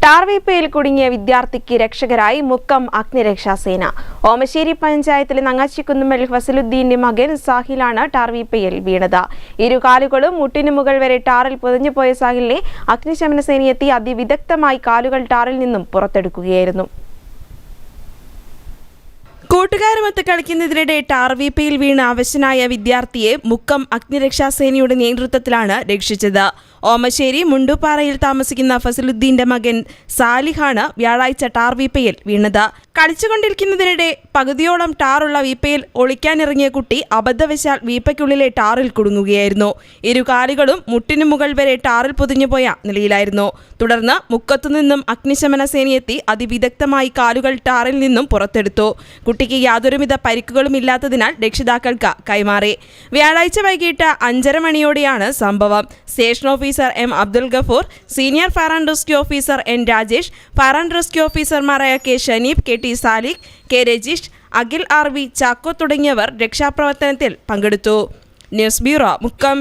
ടാർവീപ്പയിൽ കുടുങ്ങിയ വിദ്യാർത്ഥിക്ക് രക്ഷകരായി മുക്കം അഗ്നിരക്ഷാസേന. ഓമശ്ശേരി പഞ്ചായത്തിലെ നങ്ങാച്ചിക്കുന്നുമ്മൽ ഫസലുദ്ദീന്റെ മകൻ സാഹിലാണ് ടാർവീപ്പയിൽ വീണത്. ഇരുകാലുകളും മുട്ടിനു മുകൾ വരെ ടാറിൽ പുതഞ്ഞുപോയ സാഹിലിനെ അഗ്നിശമന സേനയെത്തി അതിവിദഗ്ധമായി കാലുകൾ ടാറിൽ നിന്നും പുറത്തെടുക്കുകയായിരുന്നു. കൂട്ടുകാരുമൊത്ത് കളിക്കുന്നതിനിടെ ടാർവീപ്പയിൽ വീണ് അവശനായ വിദ്യാർത്ഥിയെ മുക്കം അഗ്നിരക്ഷാസേനയുടെ നേതൃത്വത്തിലാണ് രക്ഷിച്ചത്. ഓമശ്ശേരി മുണ്ടുപാറയിൽ താമസിക്കുന്ന ഫസലുദ്ദീന്റെ മകൻ സാലിഹാണ് വ്യാഴാഴ്ച ടാർവീപ്പയിൽ വീണത്. കളിച്ചുകൊണ്ടിരിക്കുന്നതിനിടെ പകുതിയോളം ടാറുള്ള വീപ്പയിൽ ഒളിക്കാനിറങ്ങിയ കുട്ടി അബദ്ധവശാൽ വീപ്പയ്ക്കുള്ളിലെ ടാറിൽ കുടുങ്ങുകയായിരുന്നു. ഇരുകാലുകളും മുട്ടിനു മുകൾ വരെ ടാറിൽ പൊതിഞ്ഞുപോയ നിലയിലായിരുന്നു. തുടർന്ന് മുക്കത്തുനിന്നും അഗ്നിശമന സേനയെത്തി അതിവിദഗ്ധമായി കാലുകൾ ടാറിൽ നിന്നും പുറത്തെടുത്തു. കുട്ടിക്ക് യാതൊരുവിധ പരിക്കുകളും ഇല്ലാത്തതിനാൽ രക്ഷിതാക്കൾക്ക് കൈമാറി. വ്യാഴാഴ്ച വൈകിട്ട് 5:30 മണിയോടെയാണ് സംഭവം. Station officer M Abdul Gafoor, senior fire and rescue officer N Rajesh, fire and rescue ഓഫീസർമാരായ K Shanif, K T Saliq, K Rajeesh, Akhil R V, Chacko തുടങ്ങിയവർ രക്ഷാപ്രവർത്തനത്തിൽ പങ്കെടുത്തു. News bureau, Mukkam.